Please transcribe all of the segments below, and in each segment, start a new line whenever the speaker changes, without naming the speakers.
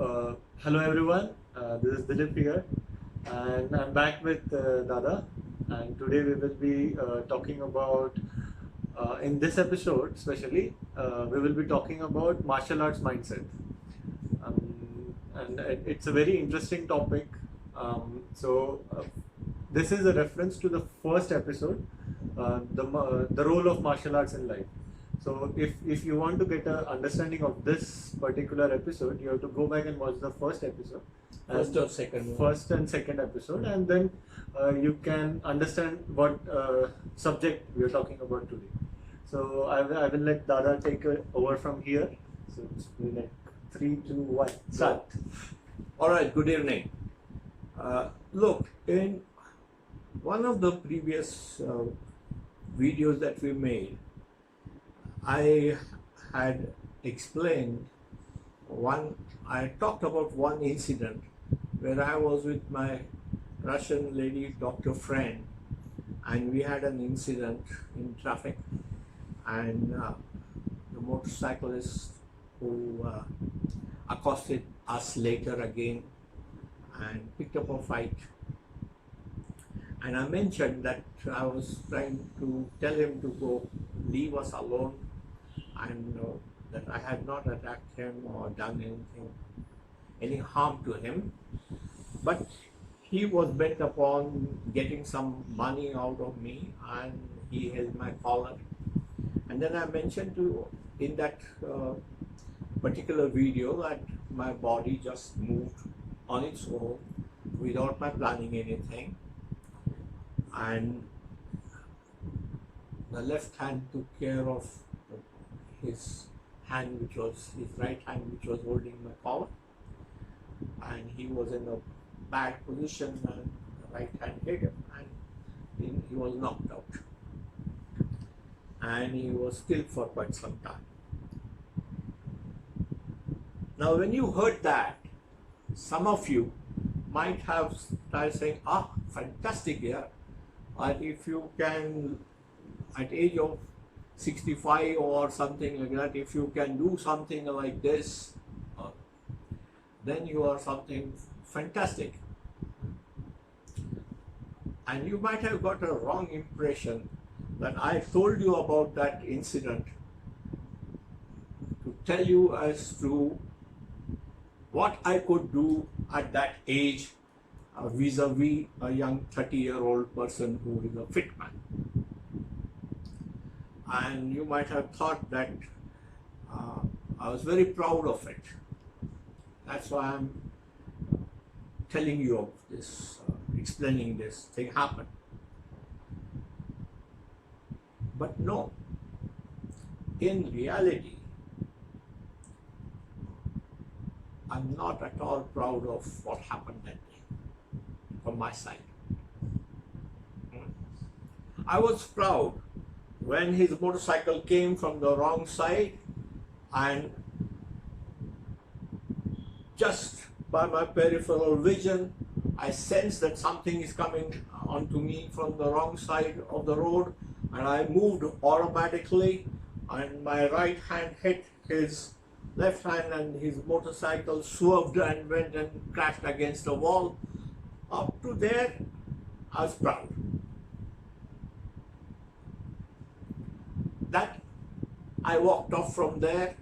Hello everyone, this is Dilip here, and I'm back with DADA, and today we will be talking about, in this episode especially, we will be talking about martial arts mindset. And it's a very interesting topic. This is a reference to the first episode, the role of martial arts in life. So if you want to get an understanding of this particular episode, you have to go back and watch the first episode, first and second episode, and then you can understand what subject we are talking about today. So I will let Dada take over from here. So it's like 3, 2, 1, start.
All right, good evening. Look, in one of the previous videos that we made, I had explained I talked about one incident where I was with my Russian lady doctor friend, and we had an incident in traffic, and the motorcyclist who accosted us later again and picked up a fight. And I mentioned that I was trying to tell him to go leave us alone, and that I had not attacked him or done any harm to him, but he was bent upon getting some money out of me, and he held my collar. And then I mentioned in that particular video that my body just moved on its own without my planning anything, and the left hand took care of his hand, which was his right hand, which was holding my collar, and he was in a bad position, and the right hand hit him, and he was knocked out, and he was killed for quite some time. Now, when you heard that, some of you might have started saying, fantastic, yeah. And if you can, at age of 65 or something like that, if you can do something like this, then you are something fantastic. And you might have got a wrong impression that I told you about that incident to tell you as to what I could do at that age vis-a-vis a young 30-year-old person who is a fit man. And you might have thought that I was very proud of it. That's why I'm telling you of this, explaining this thing happened. But no, in reality, I'm not at all proud of what happened that day from my side. I was proud when his motorcycle came from the wrong side, and just by my peripheral vision, I sensed that something is coming onto me from the wrong side of the road, and I moved automatically, and my right hand hit his left hand, and his motorcycle swerved and went and crashed against a wall. Up to there, I was proud. That I walked off from there,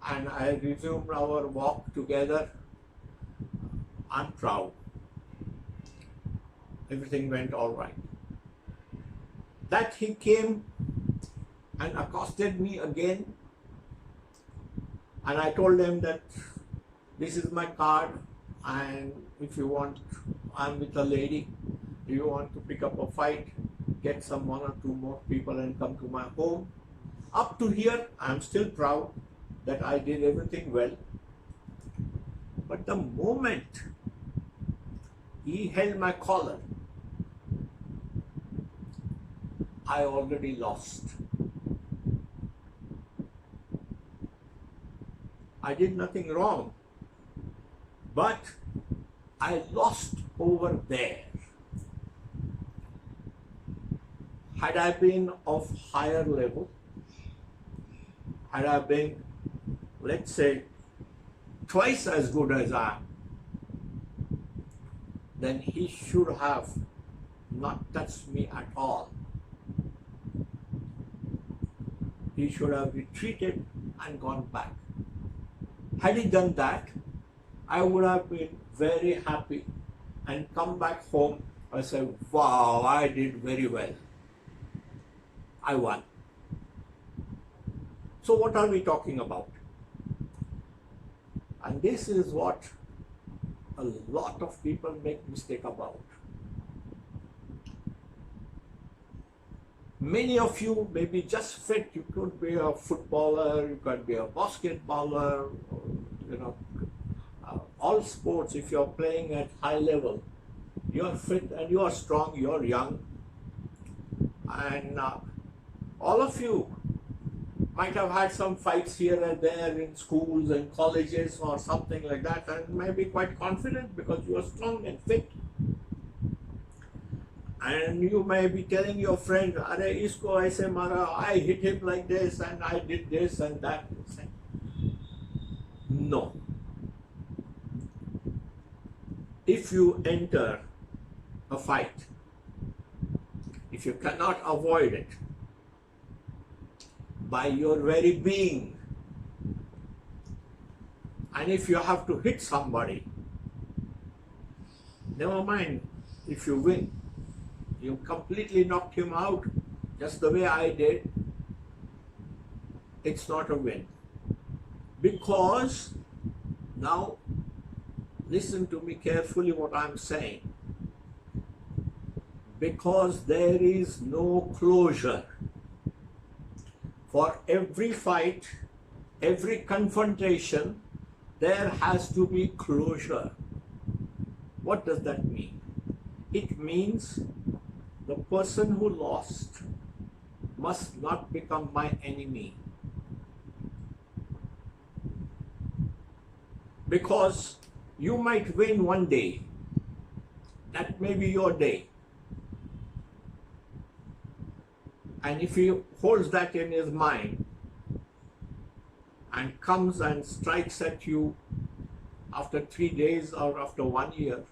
and I resumed our walk together. I'm proud. Everything went all right. That he came and accosted me again, and I told him that this is my card, and if you want, I'm with a lady. Do you want to pick up a fight, get some 1 or 2 more people and come to my home? Up to here, I'm still proud that I did everything well. But the moment he held my collar, I already lost. I did nothing wrong, but I lost over there. Had I been of higher level, had I been, let's say, twice as good as I am, then he should have not touched me at all. He should have retreated and gone back. Had he done that, I would have been very happy and come back home and say, wow, I did very well. I won. So what are we talking about? And this is what a lot of people make mistake about. Many of you may be just fit. You could be a footballer, you could be a basketballer, you know, all sports. If you're playing at high level, you're fit and you are strong, you're young. And all of you might have had some fights here and there in schools and colleges or something like that, and may be quite confident because you are strong and fit. And you may be telling your friend, "Are isko aise mara, I hit him like this and I did this and that." No. If you enter a fight, if you cannot avoid it, by your very being, and if you have to hit somebody, never mind if you win, you completely knocked him out just the way I did, it's not a win. Because, now listen to me carefully what I'm saying, because there is no closure. For every fight, every confrontation, there has to be closure. What does that mean? It means the person who lost must not become my enemy. Because you might win one day. That may be your day. And if he holds that in his mind and comes and strikes at you after 3 days or after 1 year,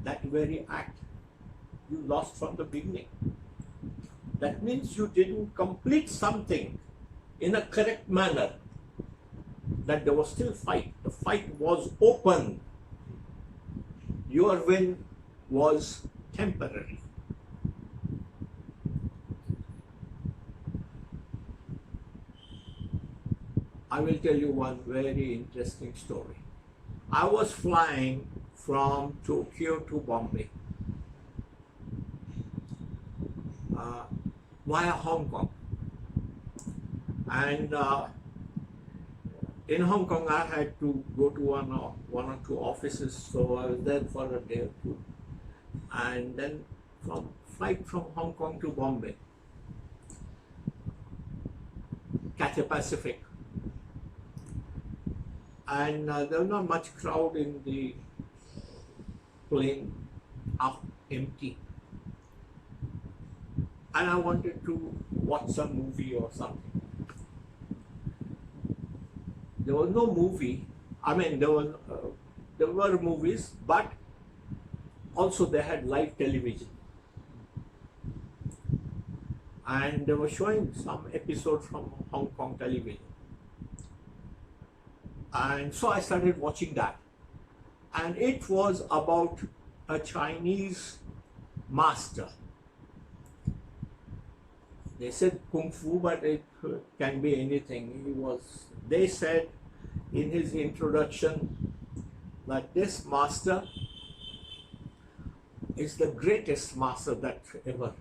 that very act you lost from the beginning. That means you didn't complete something in a correct manner, that there was still fight. The fight was open. Your win was temporary. I will tell you one very interesting story. I was flying from Tokyo to Bombay via Hong Kong. And in Hong Kong, I had to go to one or two offices, so I was there for a day or two. And then flight from Hong Kong to Bombay, Cathay Pacific. And there was not much crowd in the plane, half empty. And I wanted to watch some movie or something. There was no movie. I mean, there were movies, but also they had live television. And they were showing some episode from Hong Kong television. And so I started watching that. And it was about a Chinese master. They said Kung Fu, but it can be anything. They said in his introduction that this master is the greatest master that ever.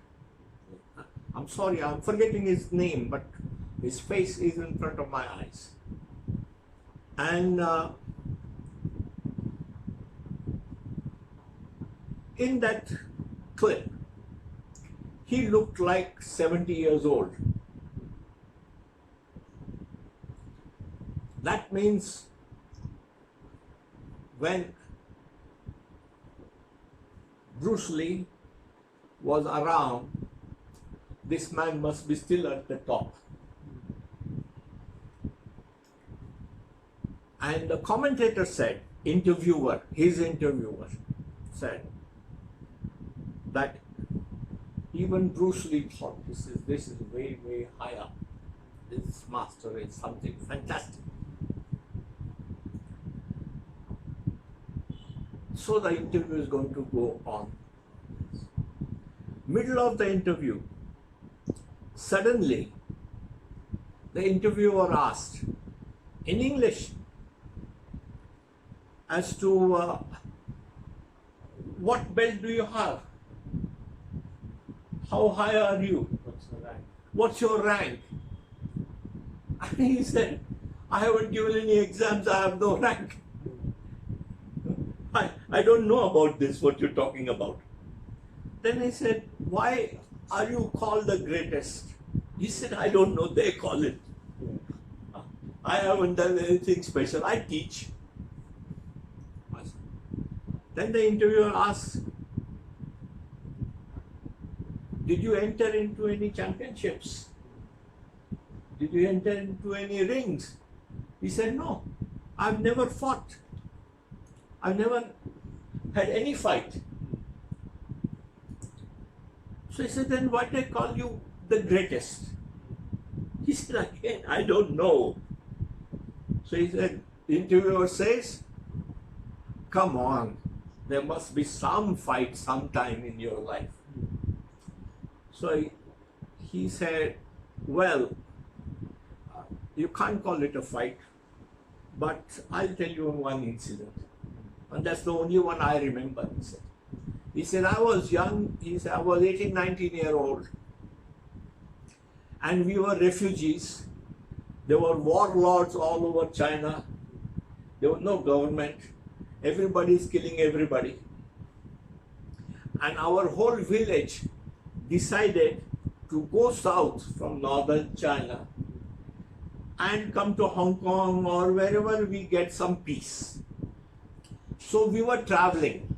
I'm sorry, I'm forgetting his name, but his face is in front of my eyes. And in that clip, he looked like 70 years old. That means when Bruce Lee was around, this man must be still at the top. And the commentator said, his interviewer said that even Bruce Lee thought this is way, way high up. This master is something fantastic. So the interview is going to go on. Middle of the interview, suddenly the interviewer asked in English as to what belt do you have? How high are you? What's your rank? And he said, I haven't given any exams, I have no rank. I don't know about this, what you're talking about. Then I said, why are you called the greatest? He said, I don't know, they call it. I haven't done anything special, I teach. Then the interviewer asked, did you enter into any championships? Did you enter into any rings? He said, no, I've never fought. I've never had any fight. So he said, then why they call you the greatest? He said, again, I don't know. So he said, the interviewer says, come on, there must be some fight sometime in your life. So he said, well, you can't call it a fight, but I'll tell you one incident. And that's the only one I remember, he said. He said, I was young, he said, I was 18, 19-year-old. And we were refugees. There were warlords all over China. There was no government. Everybody is killing everybody. And our whole village decided to go south from northern China and come to Hong Kong or wherever we get some peace. So we were traveling,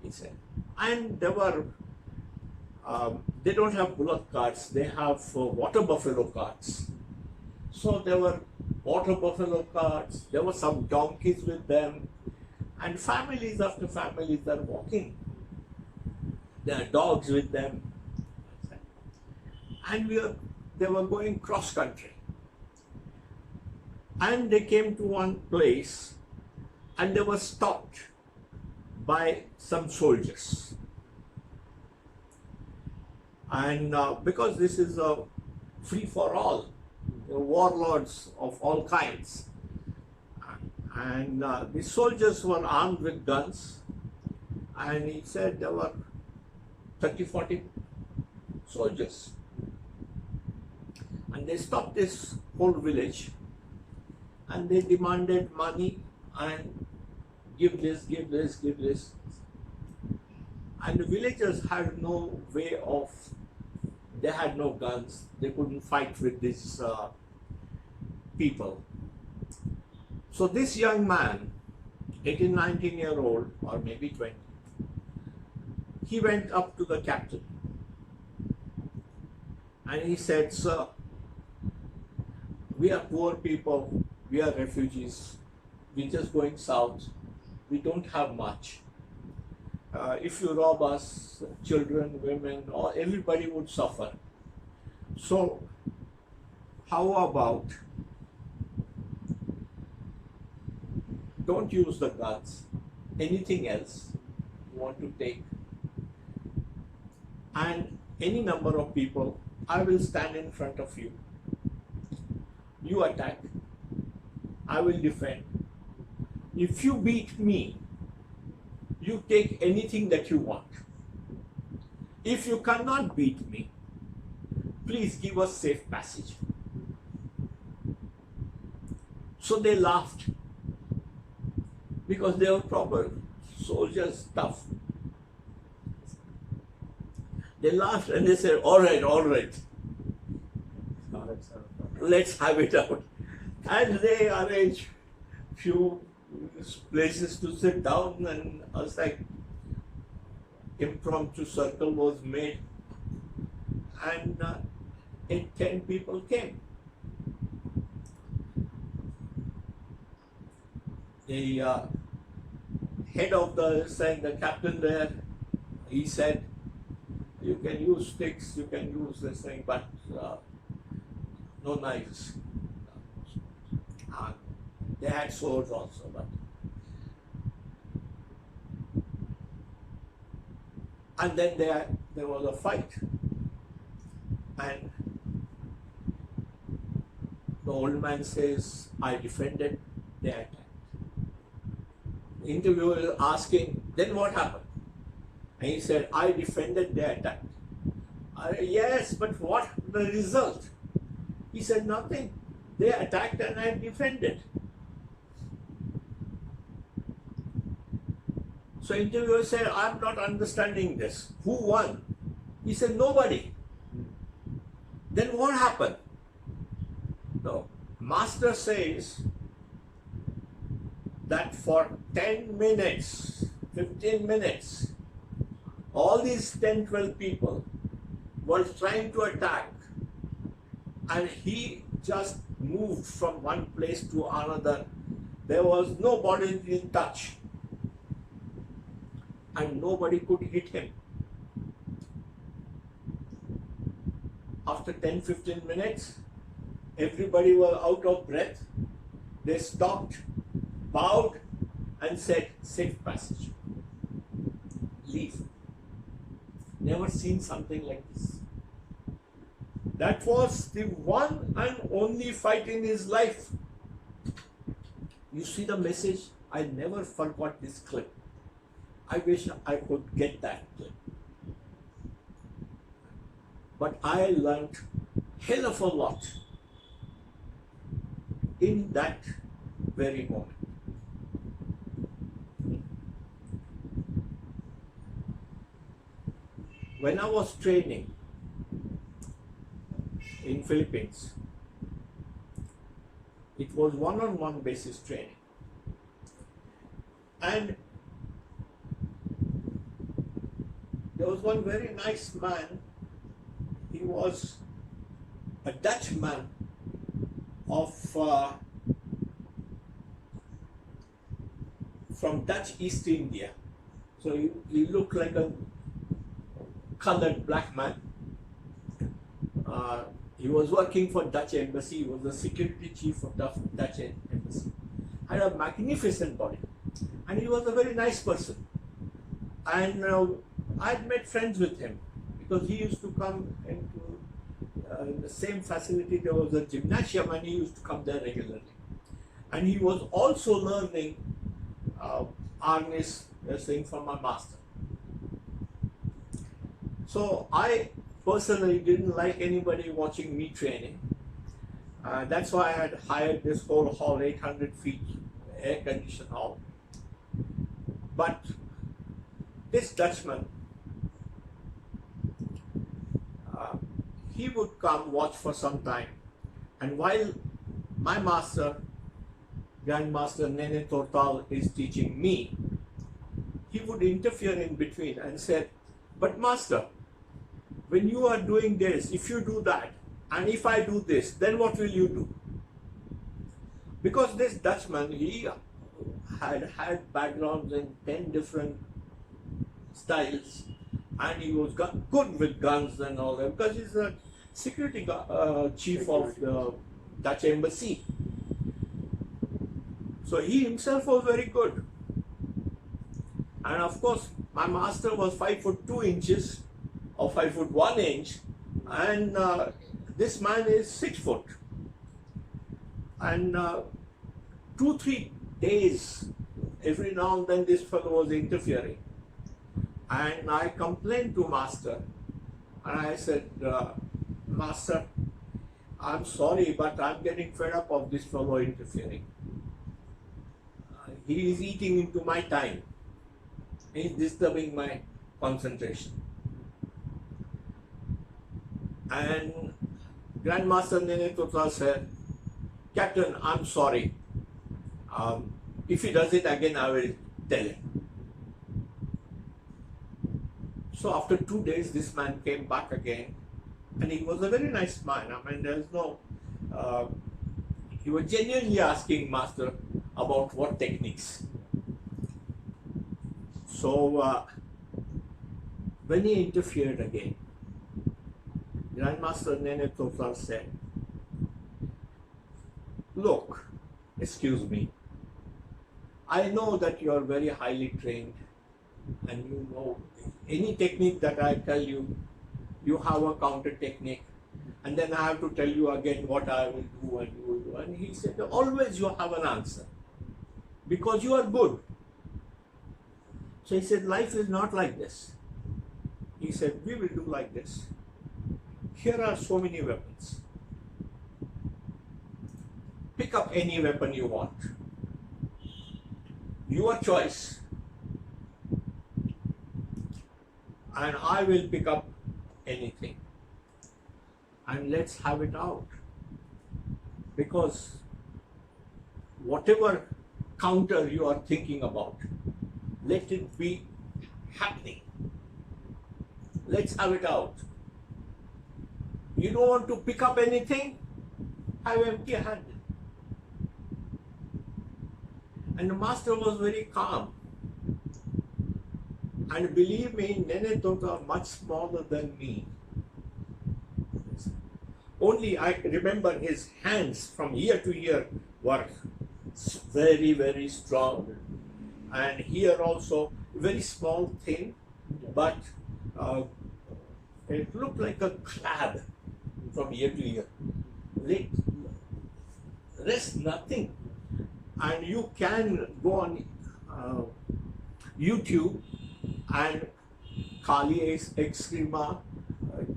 he said, and there were, they don't have bullock carts, they have water buffalo carts. So there were water buffalo carts, there were some donkeys with them, and families after families are walking. There are dogs with them. And they were going cross country. And they came to one place and they were stopped by some soldiers. And because this is a free for all, warlords of all kinds. And the soldiers were armed with guns. And he said there were 30, 40 soldiers. And they stopped this whole village and they demanded money and give this, give this, give this. And the villagers had no way of, they had no guns, they couldn't fight with these people. So this young man, 18, 19-year-old or maybe 20, he went up to the captain and he said, sir, we are poor people, we are refugees, we're just going south, we don't have much. If you rob us, children, women, or everybody would suffer. So how about don't use the guns, anything else you want to take, and any number of people, I will stand in front of you. You attack, I will defend. If you beat me, you take anything that you want. If you cannot beat me, please give us safe passage. So they laughed because they were proper soldiers, tough. They laughed and they said, all right, let's have it out. And they arranged few places to sit down, and I was like, impromptu circle was made, and 8, 10 people came. the head of the captain there, he said, you can use sticks, you can use this thing, but no knives. They had swords also, but. And then there was a fight, and the old man says, I defended, they attacked. The interviewer is asking, then what happened? And he said, I defended, they attacked. Yes, but what the result? He said, nothing. They attacked and I defended. So interviewer said, I'm not understanding this. Who won? He said, nobody. Then what happened? No. Master says that for 10 minutes, 15 minutes, all these 10, 12 people were trying to attack, and he just moved from one place to another. There was nobody in touch, and nobody could hit him. After 10, 15 minutes, everybody was out of breath. They stopped, bowed, and said, safe passage. Leave. Never seen something like this. That was the one and only fight in his life. You see the message? I never forgot this clip. I wish I could get that clip. But I learned hell of a lot in that very moment. When I was training in Philippines, it was one-on-one basis training. And there was one very nice man. He was a Dutchman from Dutch East India. So he looked like a colored black man. He was working for Dutch embassy. He was the security chief of Dutch embassy. Had a magnificent body, and he was a very nice person. And I'd made friends with him because he used to come into in the same facility. There was a gymnasium, and he used to come there regularly. And he was also learning harness thing from my master. So I personally didn't like anybody watching me training. That's why I had hired this whole hall, 800 feet, air-conditioned hall. But this Dutchman, he would come watch for some time, and while my master, Grandmaster Nene Tortal, is teaching me, he would interfere in between and said, but master, when you are doing this, if you do that, and if I do this, then what will you do? Because this Dutchman, he had backgrounds in 10 different styles, and he was good with guns and all that, because he's a security chief of the Dutch embassy. So he himself was very good. And of course, my master was 5'2" or 5'1", and this man is 6 foot. And 2-3 days, every now and then this fellow was interfering. And I complained to master, and I said, master, I'm sorry, but I'm getting fed up of this fellow interfering. He is eating into my time. He is disturbing my concentration. And Grandmaster Nene Total said, Captain, I'm sorry. If he does it again, I will tell him. So after 2 days, this man came back again, and he was a very nice man. I mean, there's no, he was genuinely asking, Master, about what techniques. So when he interfered again, Grandmaster Nene Total said, "Look, excuse me, I know that you are very highly trained and you know any technique that I tell you, you have a counter technique, and then I have to tell you again what I will do and you will do." And he said, "Always you have an answer because you are good." So he said, "Life is not like this." He said, "We will do like this. Here are so many weapons. Pick up any weapon you want. Your choice. And I will pick up anything. And let's have it out. Because whatever counter you are thinking about, let it be happening. Let's have it out. You don't want to pick up anything? Have empty-handed." And the master was very calm. And believe me, Nene Tota are much smaller than me. Only I remember his hands from ear to ear were very, very strong. And here also, very small, thin, but it looked like a crab from ear to ear. Rest nothing. And you can go on YouTube and Kali Extrema,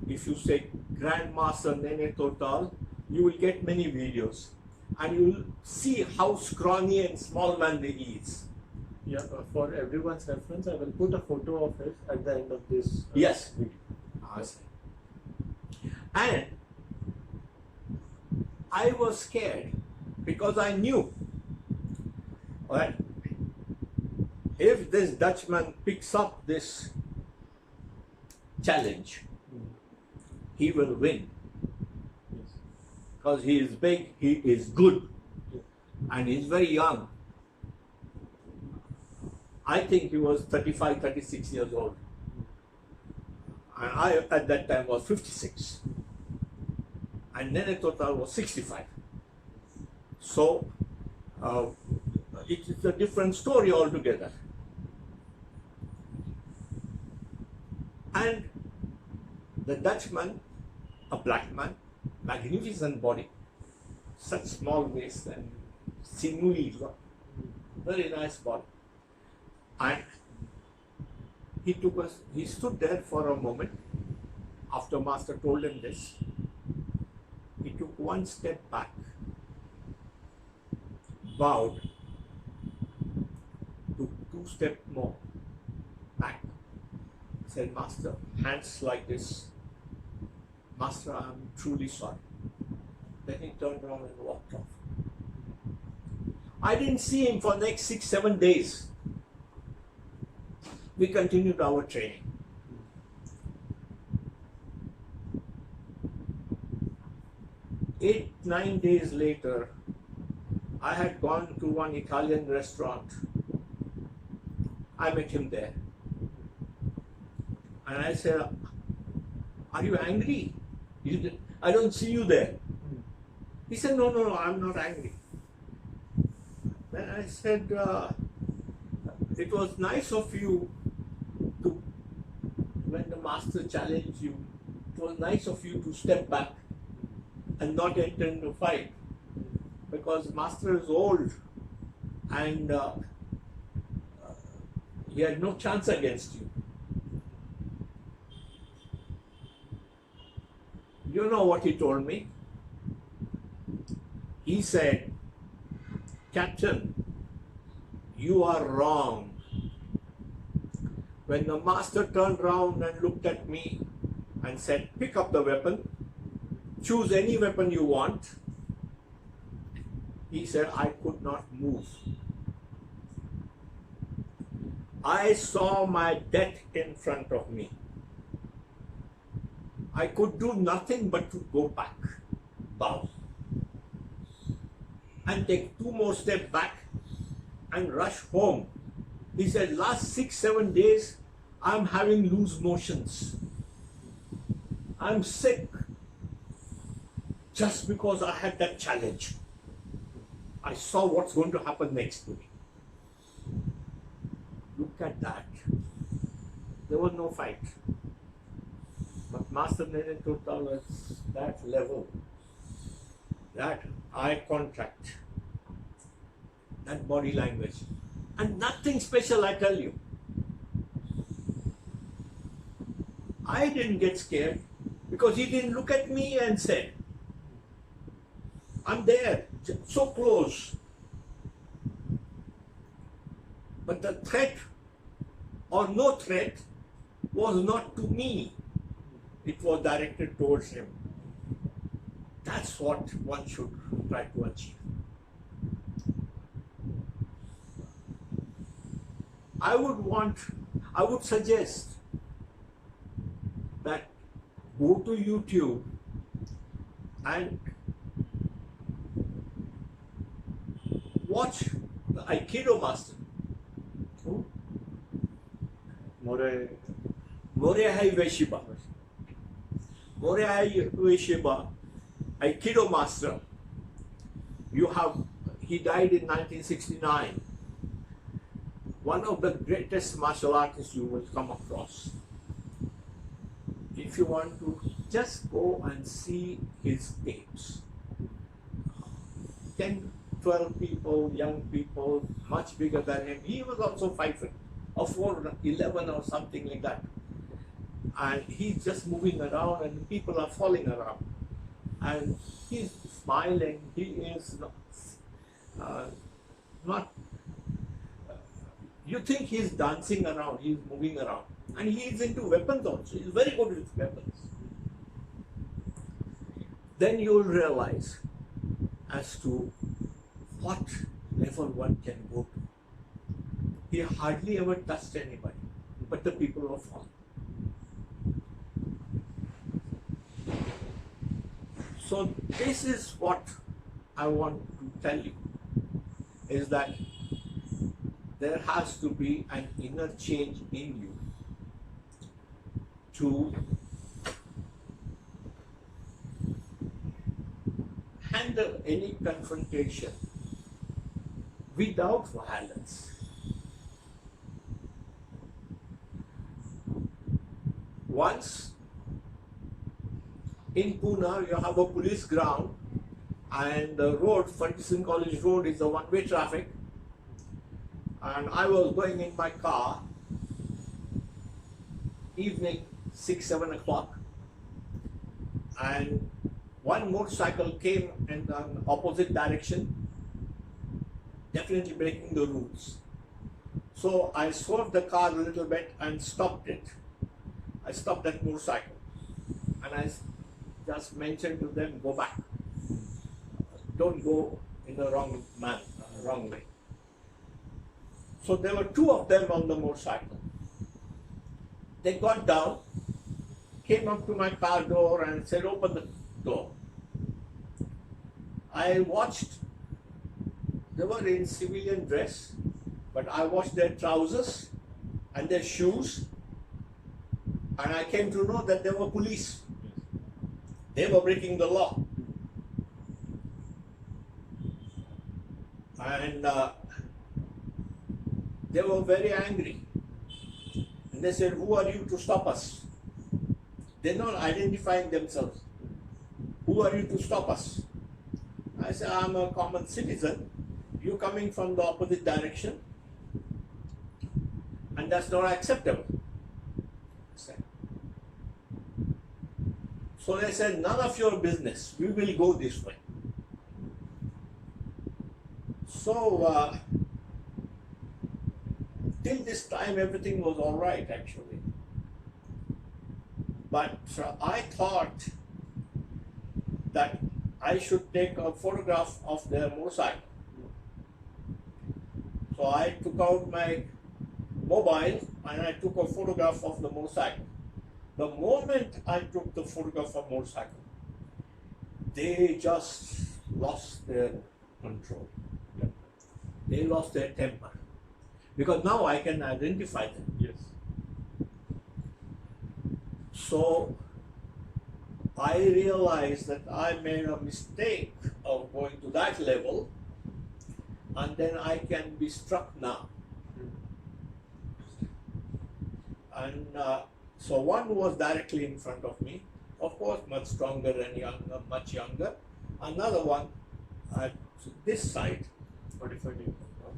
if you say Grandmaster Nene Total, you will get many videos. And you will see how scrawny and small man he is.
Yeah, for everyone's reference, I will put a photo of it at the end of this
Yes.
video.
And I was scared because I knew that if this Dutchman picks up this challenge, he will win.
Yes.
Because he is big, he is good, and he's very young. I think he was 35, 36 years old. And I, at that time, was 56. And Nene Total was 65. So, it is a different story altogether. And the Dutchman, a black man, magnificent body, such small waist and sinewy, very nice body. And he stood there for a moment after Master told him this. He took one step back, bowed, took 2 steps more back, said, "Master, hands like this. Master, I am truly sorry." Then he turned around and walked off. I didn't see him for the next 6-7 days. We continued our training. 8-9 days later, I had gone to one Italian restaurant. I met him there. And I said, "Are you angry? I don't see you there." He said, no, I'm not angry." Then I said, "It was nice of you to, when the master challenged you, it was nice of you to step back and not enter into a fight, because master is old and he had no chance against you." You know what he told me? He said, "Captain, you are wrong. When the master turned around and looked at me and said, 'Pick up the weapon, choose any weapon you want,' he said, I could not move. I saw my death in front of me. I could do nothing but to go back, bow, and take 2 more steps back and rush home. He said, last 6-7 days, I'm having loose motions. I'm sick just because I had that challenge. I saw what's going to happen next to me. Look at that. There was no fight. But Master Nene took down that level, that eye contact, that body language. And nothing special, I tell you. I didn't get scared because he didn't look at me and said, I'm there, so close. But the threat or no threat was not to me. It was directed towards him. That's what one should try to achieve. I would suggest that go to YouTube and watch the Aikido master. Who? Morihei Ueshiba. Morihei Ueshiba, Aikido master. He died in 1969. One of the greatest martial artists you will come across. If you want to, just go and see his tapes. 10, 12 people, young people, much bigger than him. He was also 5'4", 4'11" or something like that. And he's just moving around and people are falling around. And he's smiling, he is not you think he's dancing around, he's moving around. And he's into weapons also, he's very good with weapons. Then you will realize as to what level one can go to. He hardly ever touched anybody, but the people were falling. So this is what I want to tell you, is that there has to be an inner change in you to handle any confrontation without violence. Once in Pune, you have a police ground, and the road, Ferguson College Road, is a one-way traffic. And I was going in my car, evening 6-7 o'clock, and one motorcycle came in an opposite direction, definitely breaking the rules. So I swerved the car a little bit and stopped it. I stopped that motorcycle and I just mentioned to them, go back. Don't go in the wrong way. So there were two of them on the motorcycle. They got down, came up to my car door and said, open the door. I watched, they were in civilian dress, but I watched their trousers and their shoes, and I came to know that they were police. They were breaking the law. And they were very angry. And they said, who are you to stop us? They're not identifying themselves. Who are you to stop us? I said, I'm a common citizen. You're coming from the opposite direction. And that's not acceptable. So they said, none of your business. We will go this way. So, till this time, everything was all right, actually. But I thought that I should take a photograph of their motorcycle. So I took out my mobile and I took a photograph of the motorcycle. The moment I took the photograph of motorcycle, they just lost their control. they lost their temper. Because now I can identify them.
Yes.
So I realized that I made a mistake of going to that level, and then I can be struck now. And so one was directly in front of me, of course much stronger and younger, much younger. Another one at this side,
45 days.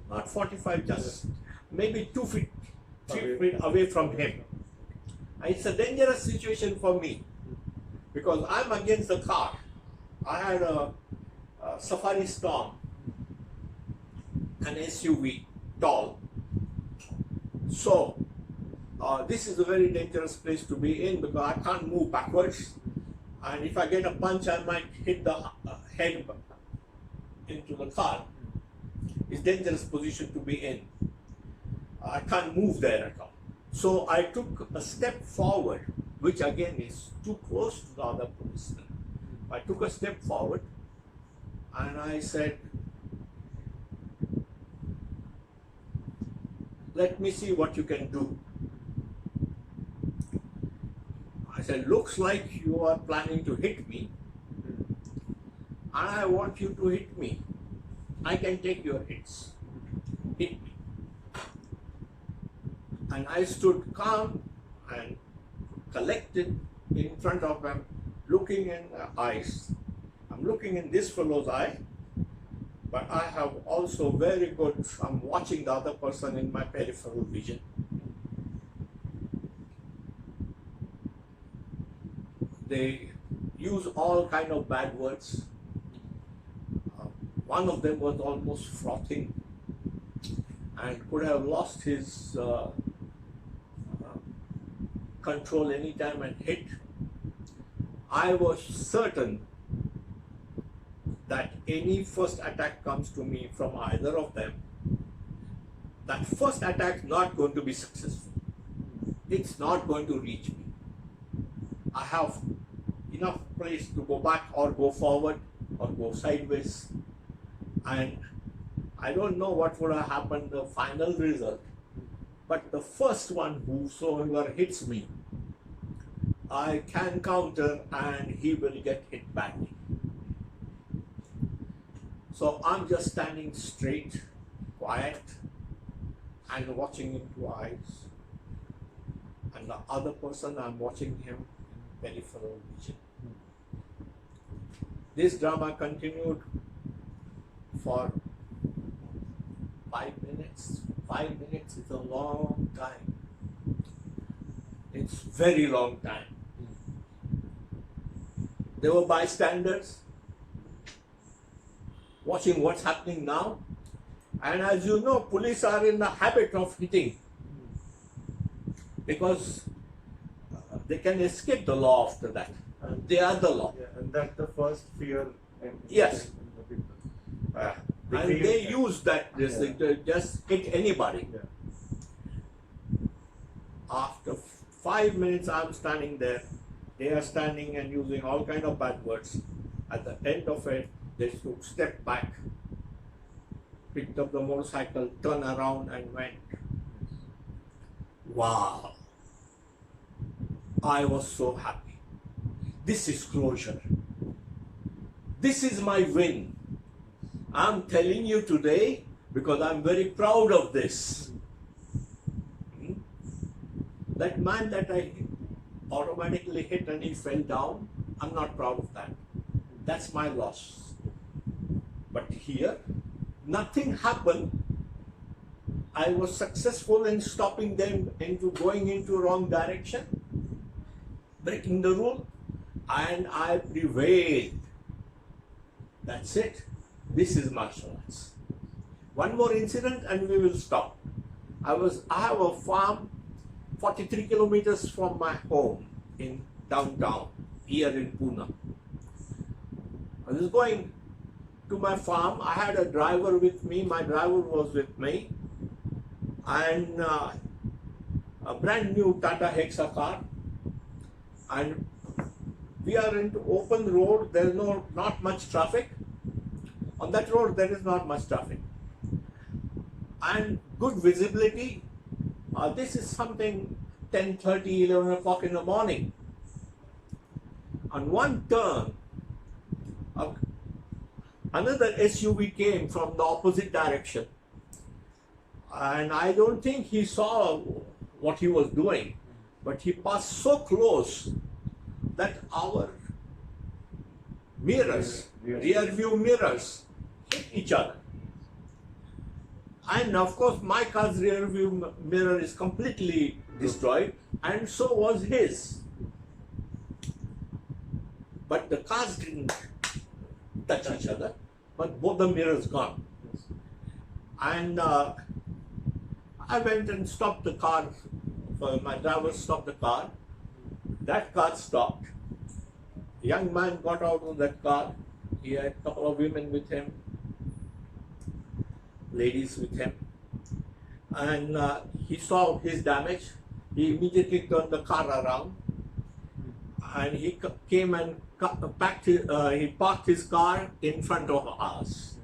not 45, just maybe 2 feet, 3 feet away from him. It's a dangerous situation for me because I'm against the car. I had a Safari Storm, an SUV, tall. So this is a very dangerous place to be in because I can't move backwards, and if I get a punch, I might hit the head into the car. It's a dangerous position to be in. I can't move there at all. So I took a step forward, which again is too close to the other policeman. I took a step forward and I said, let me see what you can do. I said, looks like you are planning to hit me, and I want you to hit me. I can take your hits. Hit me. And I stood calm and collected in front of him, looking in the eyes. I'm looking in this fellow's eye, but I have also very good, I'm watching the other person in my peripheral vision. They use all kind of bad words. One of them was almost frothing and could have lost his control anytime and hit. I was certain that any first attack comes to me from either of them, that first attack is not going to be successful. It's not going to reach me. I have enough place to go back or go forward or go sideways, and I don't know what would have happened, the final result, but the first one whosoever hits me, I can counter and he will get hit badly. So I'm just standing straight, quiet, and watching into eyes. And the other person, I'm watching him in peripheral vision. This drama continued for 5 minutes. 5 minutes is a long time. It's very long time. There were bystanders watching what's happening now. And as you know, police are in the habit of hitting because they can escape the law after that. They are the law.
Yeah, and that's the first fear.
Yes.
In the people.
And they use that to just hit anybody.
Yeah.
After 5 minutes, I'm standing there. They are standing and using all kind of bad words. At the end of it, they took step back, picked up the motorcycle, turned around and went. Wow. I was so happy. This is closure. This is my win. I'm telling you today because I'm very proud of this. That man that I automatically hit and he fell down, I'm not proud of that. That's my loss. But here, nothing happened. I was successful in stopping them into going into wrong direction, breaking the rule, and I prevailed. That's it. This is martial arts. One more incident and we will stop. I have a farm 43 kilometers from my home in downtown, here in Pune. I was going to my farm. I had a driver with me. My driver was with me. And a brand new Tata Hexa car. And we are into open road. There is not much traffic. On that road, there is not much traffic. and good visibility. This is something 10:30, 11 o'clock in the morning. On one turn, uh, another SUV came from the opposite direction, and I don't think he saw what he was doing, but he passed so close that our mirrors, rear view mirrors, hit each other. And of course, my car's rear view mirror is completely destroyed, and so was his. But the cars didn't touch each other, but both the mirrors gone. And I went and stopped the car. My driver stopped the car. That car stopped. A young man got out of that car. He had a couple of women with him, ladies with him. And he saw his damage. He immediately turned the car around. And he came and he parked his car in front of us.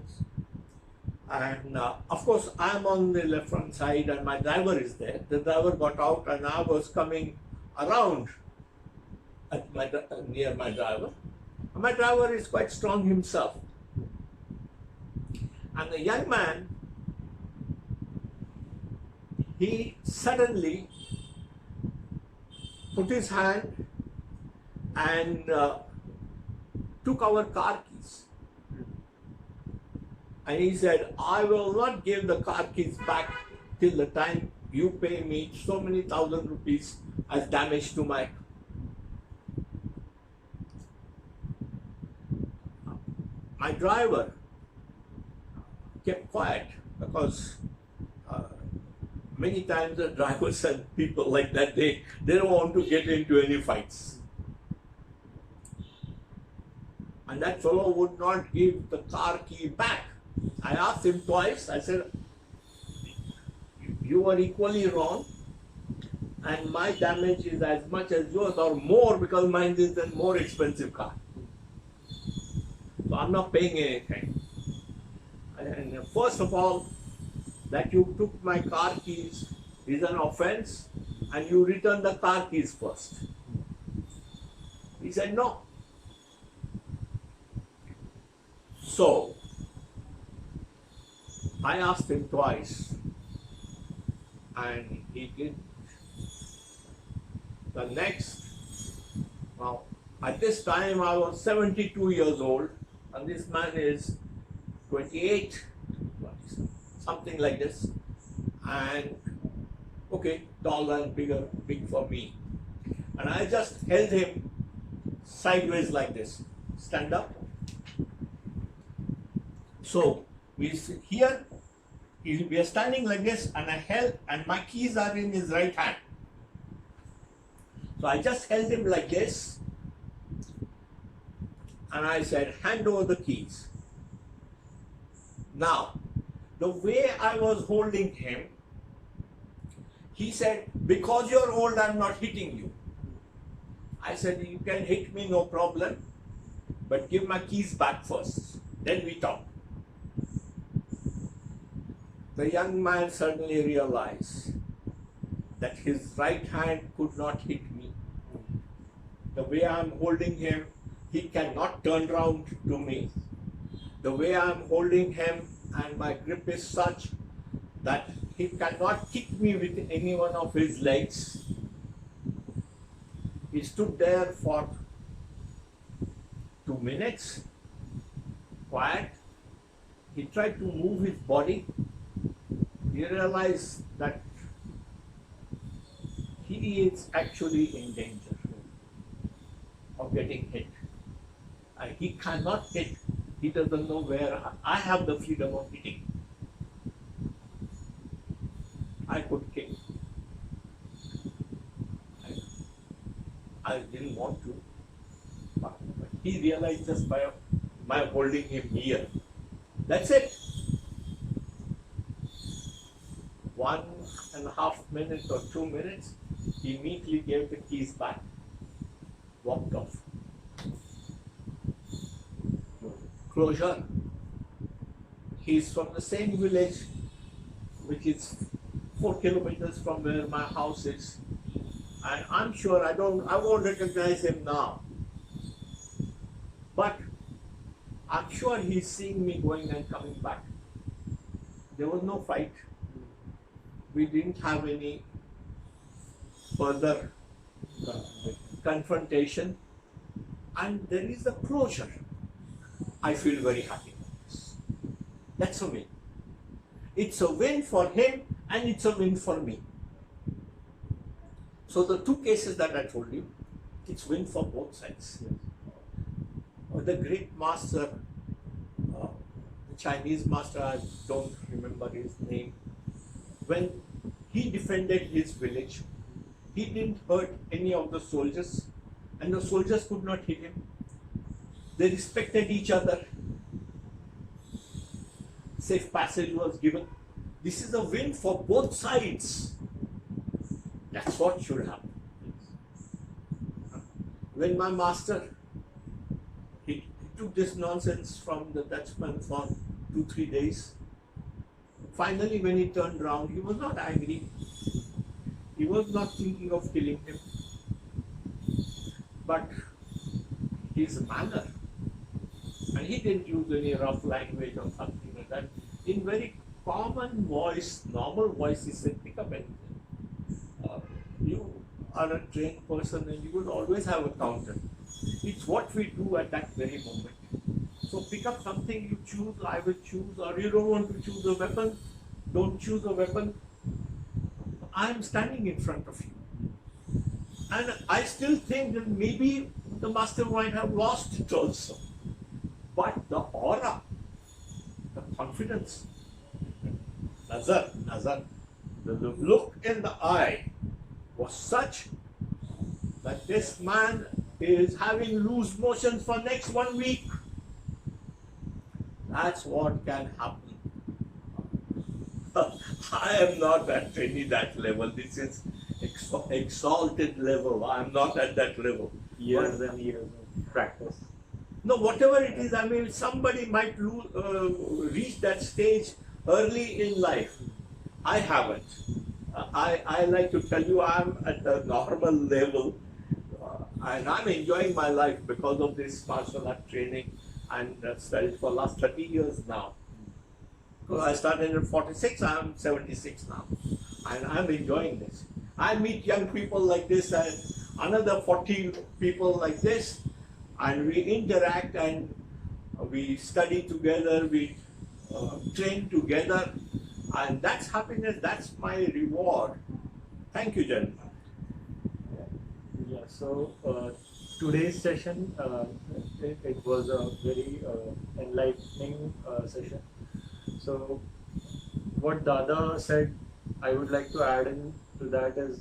And of course, I'm on the left front side and my driver is there. The driver got out and I was coming around near my driver. My driver is quite strong himself. And the young man, he suddenly put his hand and took our car keys. And he said, I will not give the car keys back till the time you pay me so many thousand rupees as damage to my. My driver kept quiet because many times the drivers and people like that, they don't want to get into any fights. And that fellow would not give the car key back. I asked him twice, I said, you are equally wrong and my damage is as much as yours or more because mine is a more expensive car. So I'm not paying anything. And first of all, that you took my car keys is an offense and you return the car keys first. He said no. So I asked him twice and he did. The next, now at this time I was 72 years old and this man is 28, something like this, and okay, tall and big for me. And I just held him sideways like this, stand up. So we are standing like this and I held, and my keys are in his right hand. So I just held him like this and I said, hand over the keys. Now, the way I was holding him, he said, because you're old, I'm not hitting you. I said, you can hit me, no problem, but give my keys back first, then we talk. The young man suddenly realized that his right hand could not hit me. The way I'm holding him, he cannot turn around to me. The way I'm holding him and my grip is such that he cannot kick me with any one of his legs. He stood there for 2 minutes, quiet. He tried to move his body. He realized that he is actually in danger of getting hit. And he cannot hit. He doesn't know where I have the freedom of hitting. I could kick. I didn't want to. But he realized just by holding him here. That's it. 1.5 minutes or 2 minutes, he immediately gave the keys back, walked off. Closure. He's from the same village which is 4 kilometers from where my house is. And I'm sure I won't recognize him now. But I'm sure he's seeing me going and coming back. There was no fight. We didn't have any further confrontation. And there is a closure. I feel very happy about this. That's a win. It's a win for him and it's a win for me. So the two cases that I told you, it's win for both sides.
Yes.
The great master, the Chinese master, I don't remember his name, when he defended his village, he didn't hurt any of the soldiers and the soldiers could not hit him. They respected each other. Safe passage was given. This is a win for both sides. That's what should happen. When my master, he took this nonsense from the Dutchman for 2-3 days. Finally, when he turned around, he was not angry. He was not thinking of killing him. But his manner, and he didn't use any rough language or something like that. In very common voice, normal voice, he said, pick up anything. You are a trained person and you will always have a counter. It's what we do at that very moment. So pick up something, you choose, I will choose, or you don't want to choose a weapon, don't choose a weapon. I am standing in front of you. And I still think that maybe the master might have lost it also. But the aura, the confidence, nazar, the look in the eye was such that this man is having loose motions for next 1 week. That's what can happen. I am not at any that level. This is exalted level. I am not at that level.
Years and years of practice.
No, whatever it is, I mean, somebody might reach that stage early in life. I haven't. I like to tell you I'm at a normal level and I'm enjoying my life because of this martial art training and studied for last 30 years now. Because I started at 46, I'm 76 now and I'm enjoying this. I meet young people like this and another 40 people like this and we interact and we study together, we train together. And that's happiness, that's my reward. Thank you, gentlemen.
Yeah, so today's session, it was a very enlightening session. So what Dada said, I would like to add in to that is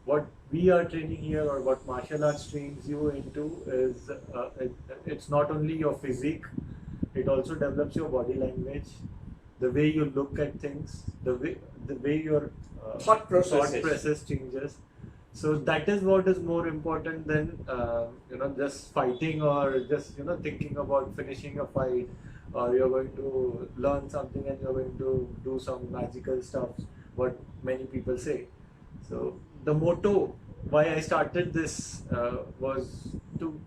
what we are training here or what martial arts trains you into is it's not only your physique, it also develops your body language, the way you look at things, the way your
thought process
changes. So that is what is more important than just fighting or just thinking about finishing a fight, or you're going to learn something and you're going to do some magical stuff. What many people say. So the motto why I started this was to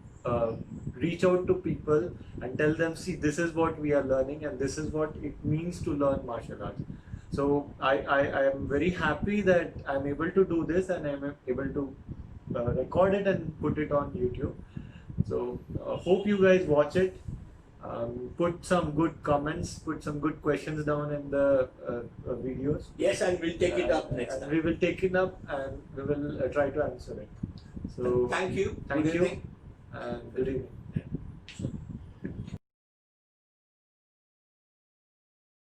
reach out to people and tell them, see, this is what we are learning and this is what it means to learn martial arts. So I am very happy that I'm able to do this and I'm able to record it and put it on YouTube. So hope you guys watch it. Put some good comments, put some good questions down in the videos.
Yes, and we'll take it up next time.
We will take it up and we will try to answer it. So
thank you.
Thank
Good
you.
evening.
And good evening.